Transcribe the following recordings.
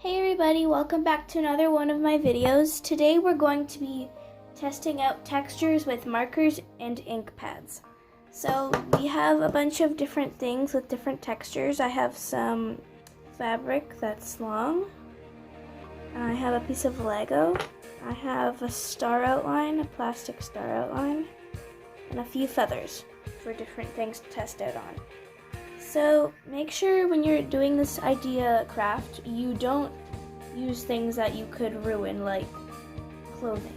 Hey everybody, welcome back to another one of my videos. Today we're going to be testing out textures with markers and ink pads. So we have a bunch of different things with different textures. I have some fabric that's long. I have a piece of Lego. I have a star outline, a plastic star outline, and a few feathers for different things to test out on. So make sure when you're doing this idea craft, you don't use things that you could ruin, like clothing.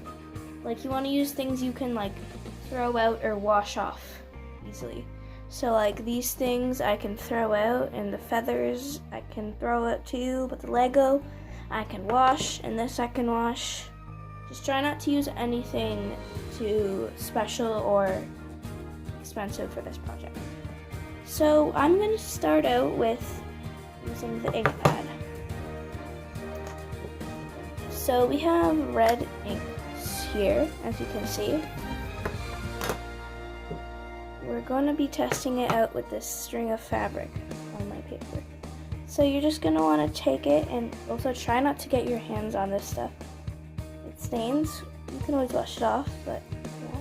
Like you want to use things you can like throw out or wash off easily. So like these things I can throw out, and the feathers I can throw out too, but the Lego I can wash, and this I can wash. Just try not to use anything too special or expensive for this project. So I'm going to start out with using the ink pad. So we have red inks here, as you can see. We're going to be testing it out with this string of fabric on my paper. So you're just going to want to take it, and also try not to get your hands on this stuff. It stains. You can always wash it off, but yeah.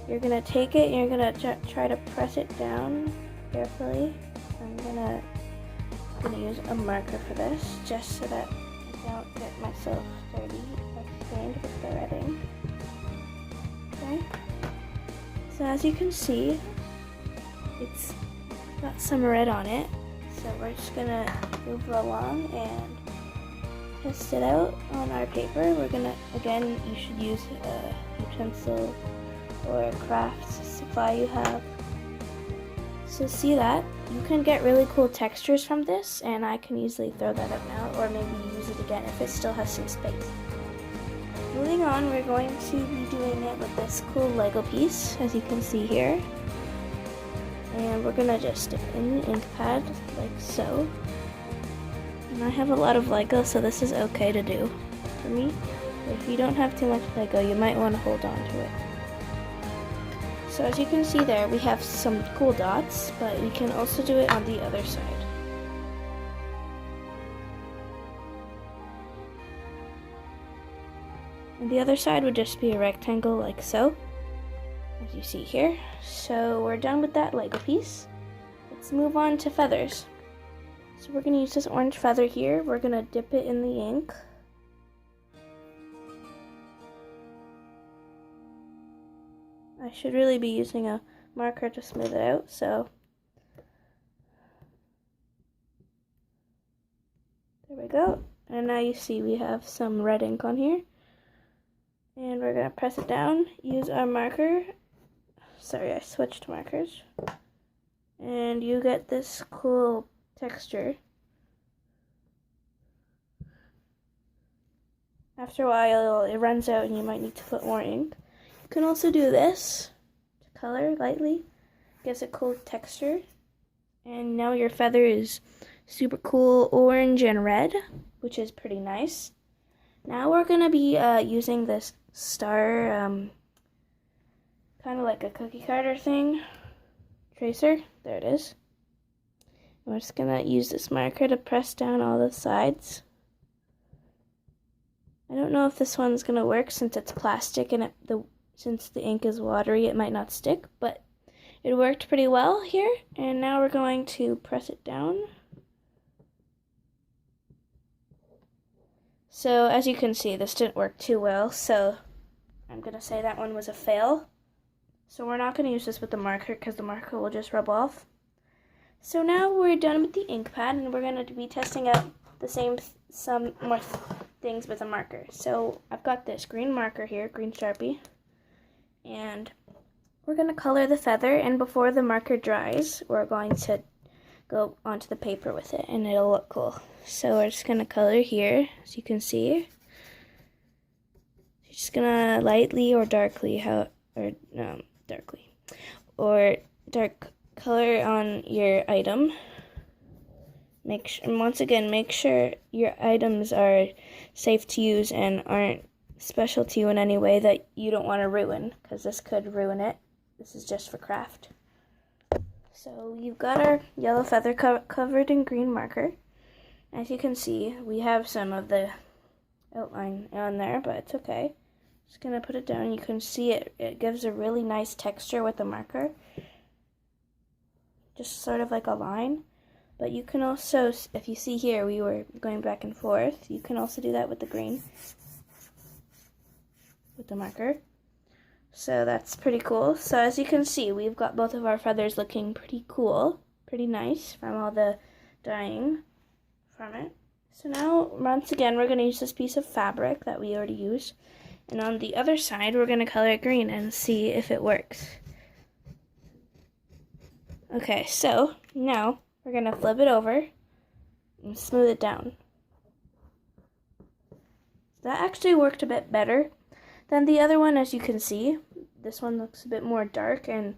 You're going to take it and you're going to try to press it down carefully. I'm gonna use a marker for this, just so that I don't get myself dirty or stained with the red ink. Okay. So as you can see, it's got some red on it. So we're just gonna move along and test it out on our paper. We're gonna, again, you should use a utensil or a craft supply you have. So see that? You can get really cool textures from this, and I can easily throw that up now, or maybe use it again if it still has some space. Moving on, we're going to be doing it with this cool Lego piece, as you can see here. And we're gonna just stick in the ink pad, like so. And I have a lot of Lego, so this is okay to do for me. But if you don't have too much Lego, you might want to hold on to it. So as you can see there, we have some cool dots, but we can also do it on the other side. And the other side would just be a rectangle like so, as you see here. So we're done with that Lego piece. Let's move on to feathers. So we're gonna use this orange feather here. We're gonna dip it in the ink. I should really be using a marker to smooth it out, so there we go. And now you see we have some red ink on here. And we're gonna press it down, use our marker. Sorry, I switched markers. And you get this cool texture. After a while, it runs out and you might need to put more ink. You can also do this to color lightly, gives a cool texture. And now your feather is super cool orange and red, which is pretty nice. Now we're gonna be using this star, kind of like a cookie cutter thing, tracer. There it is. And we're just gonna use this marker to press down all the sides. I don't know if this one's gonna work since it's plastic and since the ink is watery, it might not stick, but it worked pretty well here. And now we're going to press it down. So as you can see, this didn't work too well, so I'm gonna say that one was a fail. So we're not gonna use this with the marker because the marker will just rub off. So now we're done with the ink pad, and we're gonna be testing out some more things with a marker. So I've got this green marker here, green Sharpie. And we're going to color the feather, and before the marker dries, we're going to go onto the paper with it, and it'll look cool. So we're just going to color here, as you can see. You're just going to lightly or darkly, dark color on your item. And once again, make sure your items are safe to use and aren't special to you in any way that you don't want to ruin, because this could ruin it. This is just for craft. So you've got our yellow feather covered in green marker. As you can see, we have some of the outline on there, but it's okay. Just gonna put it down. You can see it gives a really nice texture with the marker. Just sort of like a line. But you can also, if you see here, we were going back and forth. You can also do that with the green, with the marker. So that's pretty cool. So as you can see, we've got both of our feathers looking pretty cool, pretty nice from all the dyeing from it. So now, once again, we're going to use this piece of fabric that we already used. And on the other side, we're going to color it green and see if it works. Okay, so now we're going to flip it over and smooth it down. That actually worked a bit better than the other one, as you can see. This one looks a bit more dark and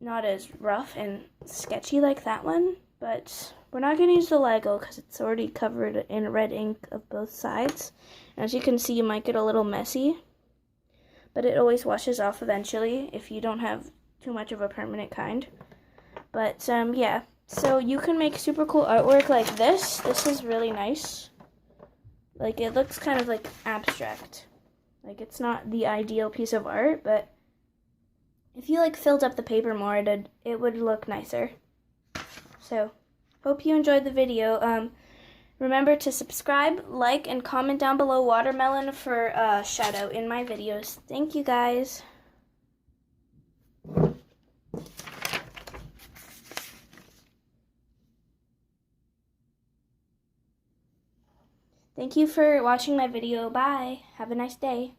not as rough and sketchy like that one, but we're not going to use the Lego because it's already covered in red ink of both sides. And as you can see, you might get a little messy, but it always washes off eventually if you don't have too much of a permanent kind. But yeah, so you can make super cool artwork like this. This is really nice. Like, it looks kind of like abstract. Like, it's not the ideal piece of art, but if you like filled up the paper more, it would look nicer. So, hope you enjoyed the video. Remember to subscribe, like, and comment down below watermelon for a shout out in my videos. Thank you guys. Thank you for watching my video. Bye. Have a nice day.